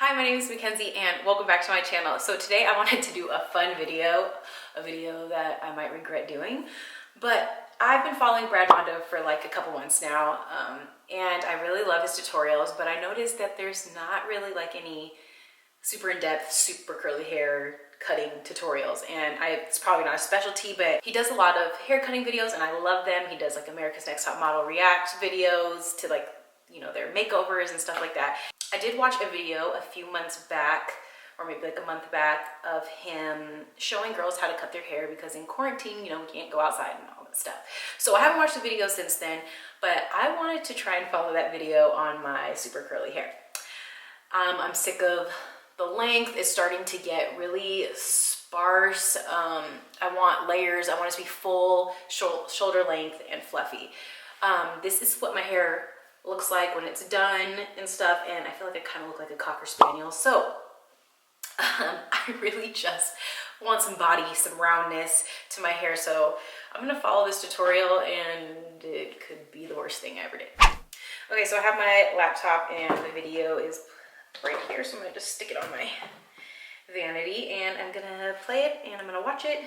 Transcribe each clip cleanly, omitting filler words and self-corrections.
Hi, my name is Mackenzie and welcome back to my channel. So today I wanted to do a fun video, a video that I might regret doing, but I've been following Brad Mondo for like a couple months now, and I really love his tutorials, but I noticed that there's not really like any super in-depth, super curly hair cutting tutorials, and it's probably not a specialty, but he does a lot of hair cutting videos and I love them. He does like America's Next Top Model react videos to like, you know, their makeovers and stuff like that. I did watch a video a few months back, or maybe like a month back, of him showing girls how to cut their hair because in quarantine, you know, we can't go outside and all that stuff. So I haven't watched the video since then, but I wanted to try and follow that video on my super curly hair. I'm sick of the length. It's starting to get really sparse. I want layers. I want it to be full shoulder length and fluffy. This is what my hair looks like when it's done and stuff, and I feel like I kind of look like a Cocker Spaniel. So I really just want some body, some roundness to my hair. So I'm gonna follow this tutorial and it could be the worst thing I ever did. Okay, so I have my laptop and the video is right here. So I'm gonna just stick it on my vanity and I'm gonna play it and I'm gonna watch it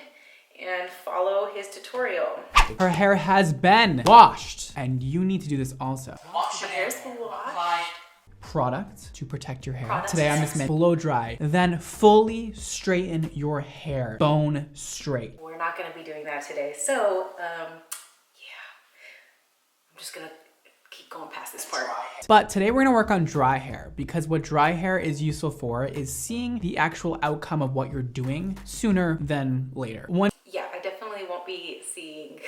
and follow his tutorial. Her hair has been washed, and you need to do this also. Wash your hair's washed. Product to protect your hair. Products. Today I'm just blow dry, then fully straighten your hair, bone straight. We're not gonna be doing that today. So, yeah, I'm just gonna keep going past this part. But today we're gonna work on dry hair, because what dry hair is useful for is seeing the actual outcome of what you're doing sooner than later. Yeah, I definitely won't be seeing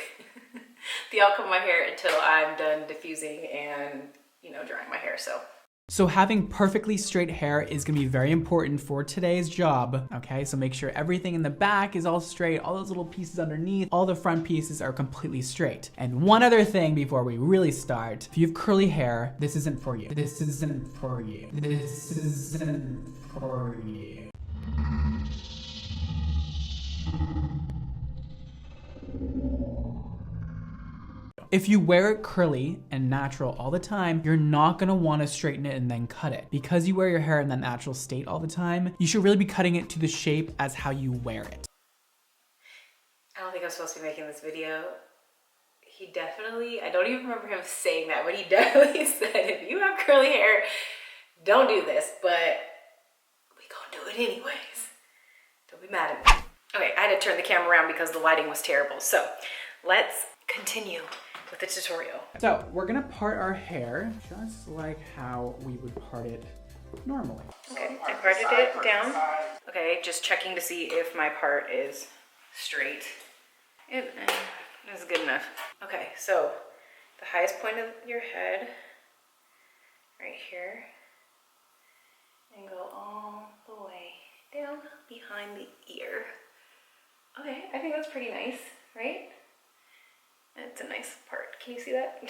the outcome of my hair until I'm done diffusing and, you know, drying my hair, So having perfectly straight hair is gonna be very important for today's job, okay? So make sure everything in the back is all straight, all those little pieces underneath, all the front pieces are completely straight. And one other thing before we really start, if you have curly hair, this isn't for you. This isn't for you. This isn't for you. If you wear it curly and natural all the time, you're not gonna wanna straighten it and then cut it. Because you wear your hair in that natural state all the time, you should really be cutting it to the shape as how you wear it. I don't think I'm supposed to be making this video. He definitely, I don't even remember him saying that, but he definitely said, if you have curly hair, don't do this, but we gonna do it anyways. Don't be mad at me. Okay, I had to turn the camera around because the lighting was terrible. So let's continue with the tutorial. So we're gonna part our hair just like how we would part it normally. Okay, I parted it down. Okay, just checking to see if my part is straight. It is good enough. Okay, so the highest point of your head, right here, and go all the way down behind the ear. Okay, I think that's pretty nice, right? It's a nice part. Can you see that?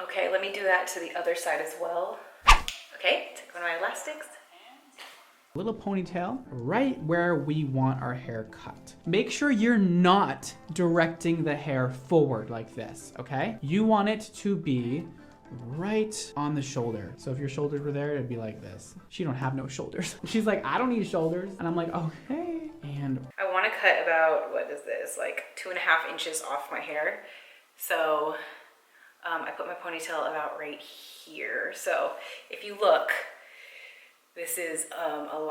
Okay, let me do that to the other side as well. Okay, take one of my elastics. Little ponytail right where we want our hair cut. Make sure you're not directing the hair forward like this, okay? You want it to be right on the shoulder. So if your shoulders were there, it'd be like this. She don't have no shoulders. She's like, I don't need shoulders. And I'm like, okay. And I want to cut about, what is this, like 2.5 inches off my hair. So I put my ponytail about right here. So if you look, this is it's kind of a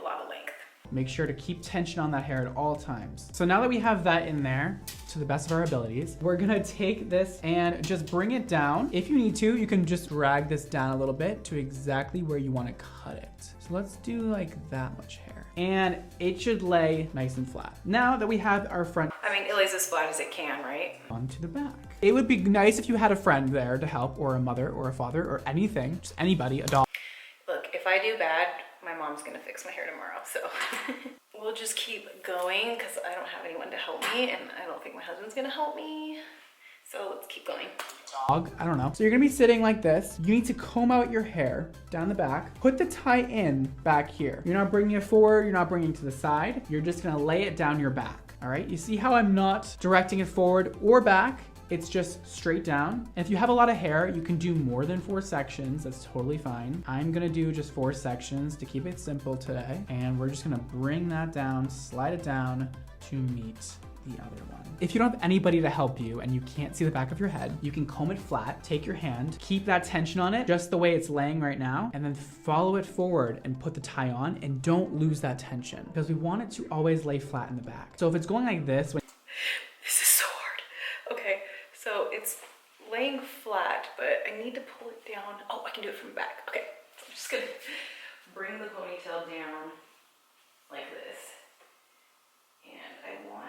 lot of length. make sure to keep tension on that hair at all times. So now that we have that in there, to the best of our abilities, we're gonna take this and just bring it down. If you need to, you can just drag this down a little bit to exactly where you wanna cut it. So let's do like that much hair. And it should lay nice and flat. Now that we have our front, I mean, it lays as flat as it can, right? onto the back. It would be nice if you had a friend there to help, or a mother or a father or anything, just anybody, a dog. Look, if I do bad, my mom's gonna fix my hair tomorrow, so. We'll just keep going because I don't have anyone to help me and I don't think my husband's gonna help me. So let's keep going. Dog, I don't know. So you're gonna be sitting like this. You need to comb out your hair down the back. Put the tie in back here. You're not bringing it forward, you're not bringing it to the side. You're just gonna lay it down your back, all right? You see how I'm not directing it forward or back? it's just straight down. If you have a lot of hair, you can do more than 4 sections. That's totally fine. I'm gonna do just 4 sections to keep it simple today. And we're just gonna bring that down, slide it down to meet the other one. If you don't have anybody to help you and you can't see the back of your head, you can comb it flat, take your hand, keep that tension on it just the way it's laying right now, and then follow it forward and put the tie on, and don't lose that tension because we want it to always lay flat in the back. So if it's going like this, this is so hard. Okay, so it's laying flat, but I need to pull it down. Oh, I can do it from the back. Okay, so I'm just gonna bring the ponytail down like this. And I want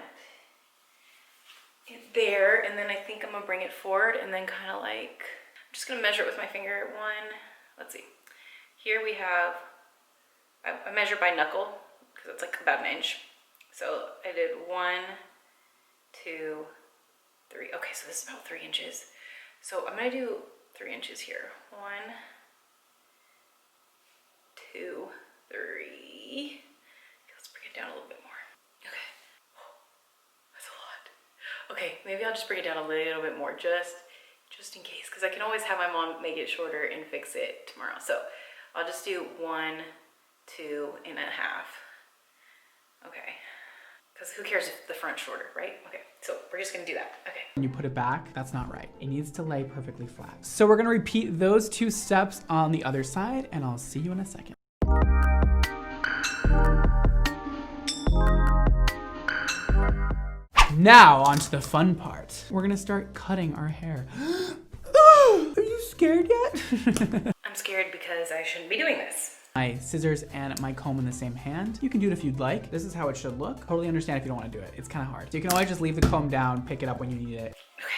it there, and then I think I'm gonna bring it forward and then kind of like, I'm just gonna measure it with my finger. Let's see. Here we have, I measure by knuckle because it's like about an inch. So I did 1, 2, 3. Okay, so this is about 3 inches. So I'm gonna do 3 inches here. 1, 2, 3. Let's bring it down a little bit more. Okay, maybe I'll just bring it down a little bit more just in case, because I can always have my mom make it shorter and fix it tomorrow. So I'll just do 1, 2 and a half. Okay, because who cares if the front's shorter, right? Okay, so we're just gonna do that. Okay. When you put it back, that's not right. It needs to lay perfectly flat. So we're gonna repeat those 2 steps on the other side, and I'll see you in a second. Now, on to the fun part. We're gonna start cutting our hair. Are you scared yet? I'm scared because I shouldn't be doing this. My scissors and my comb in the same hand. You can do it if you'd like. This is how it should look. Totally understand if you don't wanna do it. It's kinda hard. So you can always just leave the comb down, pick it up when you need it. Okay,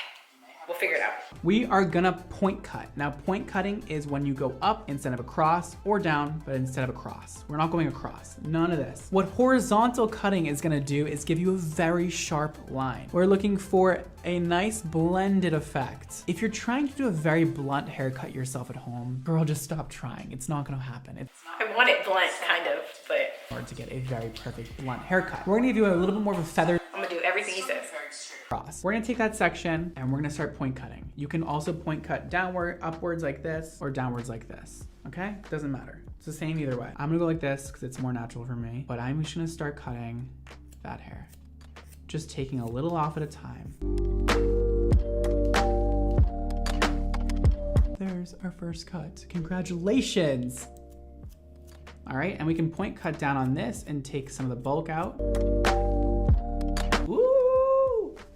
we'll figure it out. We are gonna point cut. Now, point cutting is when you go up instead of across, or down, but instead of across. We're not going across, none of this. What horizontal cutting is gonna do is give you a very sharp line. We're looking for a nice blended effect. If you're trying to do a very blunt haircut yourself at home, girl, just stop trying. It's not gonna happen. I want it blunt, kind of, but hard to get a very perfect blunt haircut. We're gonna give you a little bit more of a feather. I'm gonna do everything he says. Cross. We're gonna take that section and we're gonna start point cutting. You can also point cut downward, upwards like this, or downwards like this, okay? Doesn't matter. It's the same either way. I'm gonna go like this because it's more natural for me, but I'm just gonna start cutting that hair. Just taking a little off at a time. There's our first cut. Congratulations. All right, and we can point cut down on this and take some of the bulk out.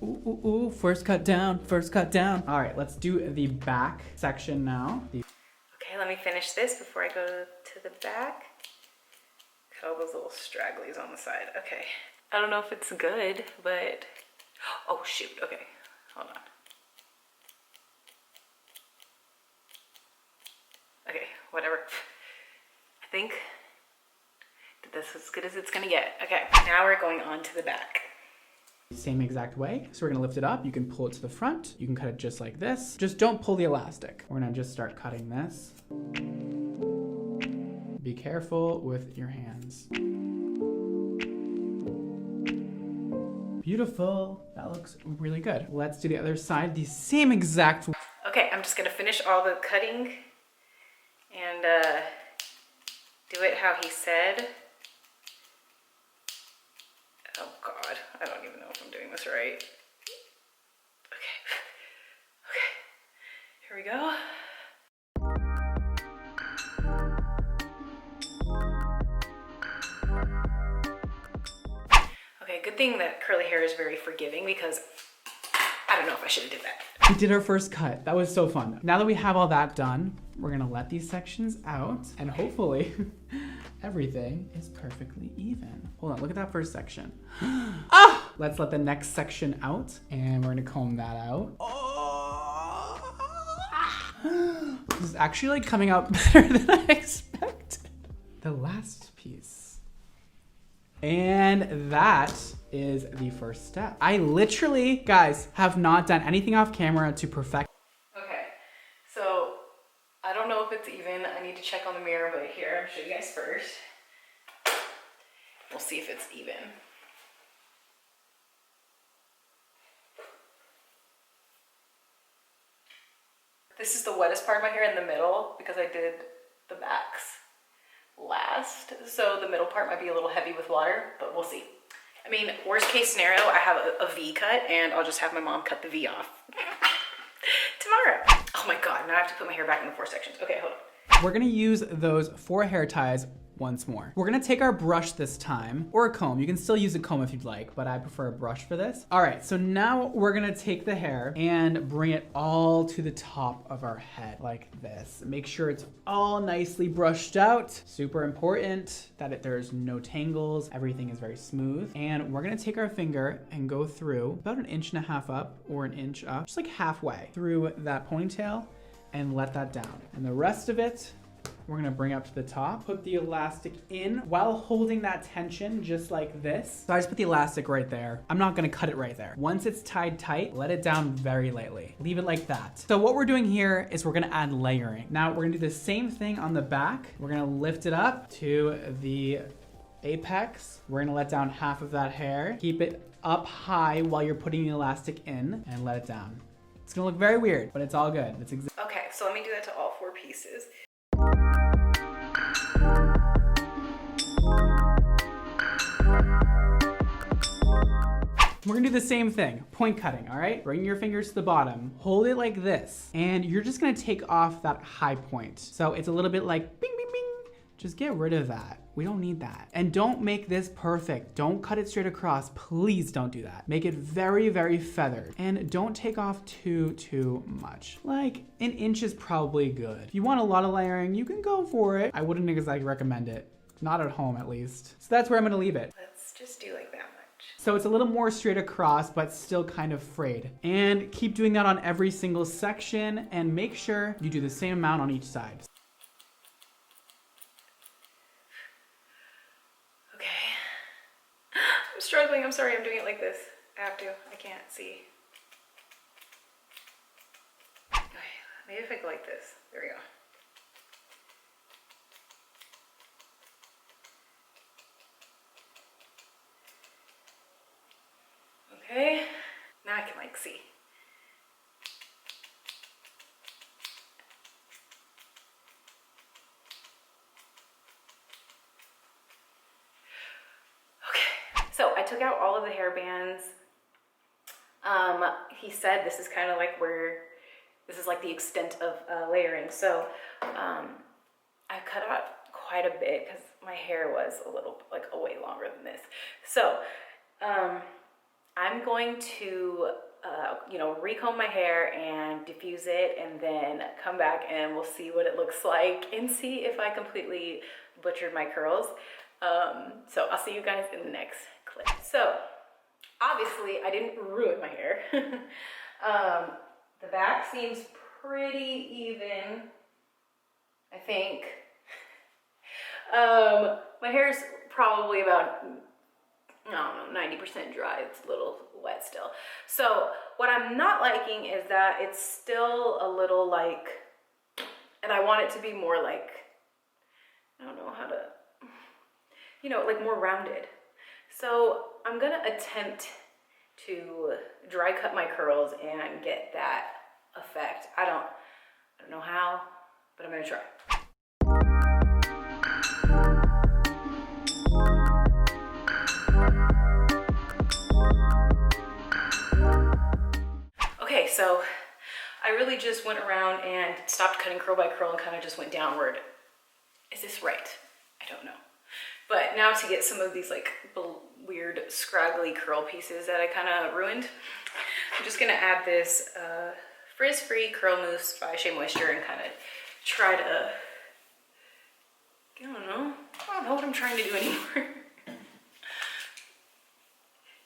Ooh, ooh, ooh, first cut down, first cut down. All right, let's do the back section now. Okay, let me finish this before I go to the back. Cut all those little stragglies on the side. Okay, I don't know if it's good, but, oh shoot, okay, hold on. Okay, whatever. I think this is as good as it's gonna get. Okay, now we're going on to the back. Same exact way. So we're gonna lift it up. You can pull it to the front. You can cut it just like this. Just don't pull the elastic. We're gonna just start cutting this. Be careful with your hands. Beautiful. That looks really good. Let's do the other side. The same exact. Okay, I'm just gonna finish all the cutting and do it how he said. Oh God, I don't even know if I'm doing this right. Okay, okay, here we go. Okay, good thing that curly hair is very forgiving because I don't know if I should have did that. We did our first cut. That was so fun. Now that we have all that done, we're gonna let these sections out and hopefully everything is perfectly even. Hold on, look at that first section. Ah! Let's let the next section out and we're gonna comb that out. Oh! This is actually like coming out better than I expected. The last piece. And that is the first step. I literally, guys, have not done anything off camera to perfect. Okay, so I don't know if it's even. I need to check on the mirror, but here, I'll show you guys first. We'll see if it's even. This is the wettest part of my hair in the middle because I did the backs last. So the middle part might be a little heavy with water, but we'll see. I mean, worst case scenario, I have a V cut and I'll just have my mom cut the V off tomorrow. Oh my God, now I have to put my hair back in the 4 sections. Okay, hold on. We're gonna use those 4 hair ties once more. We're gonna take our brush this time, or a comb. You can still use a comb if you'd like, but I prefer a brush for this. All right, so now we're gonna take the hair and bring it all to the top of our head like this. Make sure it's all nicely brushed out. Super important that there's no tangles. Everything is very smooth. And we're gonna take our finger and go through about 1.5 inches up or 1 inch up, just like halfway through that ponytail and let that down. And the rest of it, we're gonna bring up to the top, put the elastic in while holding that tension just like this. So I just put the elastic right there. I'm not gonna cut it right there. Once it's tied tight, let it down very lightly. Leave it like that. So what we're doing here is we're gonna add layering. Now we're gonna do the same thing on the back. We're gonna lift it up to the apex. We're gonna let down half of that hair. Keep it up high while you're putting the elastic in and let it down. It's gonna look very weird, but it's all good. Okay, so let me do that to all 4 pieces. We're gonna do the same thing, point cutting, all right? Bring your fingers to the bottom, hold it like this, and you're just gonna take off that high point. So it's a little bit like bing, bing, bing. Just get rid of that. We don't need that. And don't make this perfect. Don't cut it straight across. Please don't do that. Make it very, very feathered. And don't take off too much. Like 1 inch is probably good. If you want a lot of layering, you can go for it. I wouldn't exactly recommend it. Not at home, at least. So that's where I'm gonna leave it. Let's just do like that much. So it's a little more straight across, but still kind of frayed. And keep doing that on every single section and make sure you do the same amount on each side. Okay. I'm struggling, I'm sorry, I'm doing it like this. I have to, I can't see. Okay, maybe if I go like this, there we go. Okay, now I can like see. Okay, so I took out all of the hair bands. He said this is kind of like this is like the extent of layering. So I cut out quite a bit because my hair was a little, like way longer than this. So, I'm going to, recomb my hair and diffuse it and then come back and we'll see what it looks like and see if I completely butchered my curls. So I'll see you guys in the next clip. So obviously I didn't ruin my hair. The back seems pretty even, I think. My hair's probably about, I don't know, 90% dry. It's a little wet still. So what I'm not liking is that it's still a little like, and I want it to be more like, I don't know how to, like more rounded. So I'm gonna attempt to dry cut my curls and get that effect. I don't know how, but I'm gonna try. Okay, so I really just went around and stopped cutting curl by curl and kind of just went downward. Is this right? I don't know. But now to get some of these like weird scraggly curl pieces that I kind of ruined, I'm just gonna add this frizz-free curl mousse by Shea Moisture and kind of try to, I don't know what I'm trying to do anymore.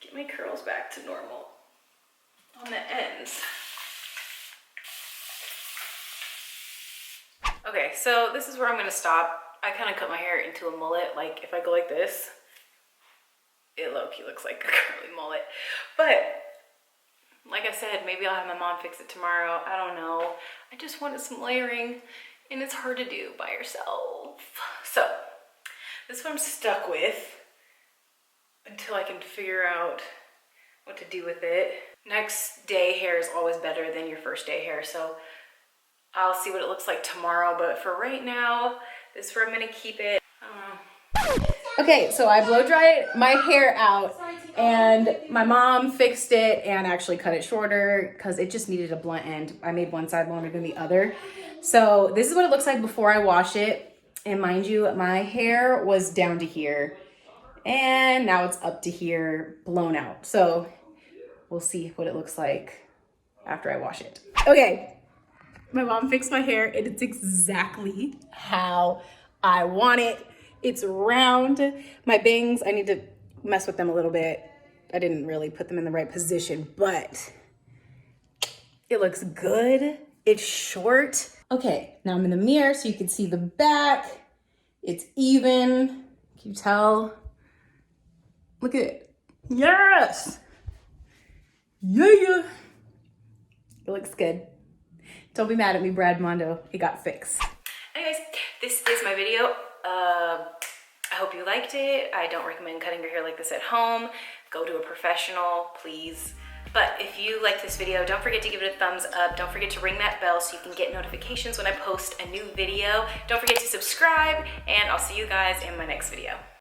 Get my curls back to normal on the ends. Okay, so this is where I'm gonna stop. I kind of cut my hair into a mullet. Like if I go like this, it low-key looks like a curly mullet. But like I said, maybe I'll have my mom fix it tomorrow. I don't know. I just wanted some layering and it's hard to do by yourself. So this is what I'm stuck with until I can figure out what to do with it. Next day hair is always better than your first day hair. So I'll see what it looks like tomorrow, but for right now, this is where I'm gonna keep it. Okay, so I blow dried my hair out and my mom fixed it and actually cut it shorter because it just needed a blunt end. I made one side longer than the other. So this is what it looks like before I wash it. And mind you, my hair was down to here and now it's up to here, blown out. So we'll see what it looks like after I wash it. Okay, my mom fixed my hair and it's exactly how I want it. It's round. My bangs, I need to mess with them a little bit. I didn't really put them in the right position, but it looks good. It's short. Okay, now I'm in the mirror so you can see the back. It's even. Can you tell? Look at it. Yes! Yeah! It looks good. Don't be mad at me, Brad Mondo. It got fixed. Anyways, this is my video. I hope you liked it. I don't recommend cutting your hair like this at home. Go to a professional, please. But if you like this video, don't forget to give it a thumbs up. Don't forget to ring that bell so you can get notifications when I post a new video. Don't forget to subscribe, and I'll see you guys in my next video.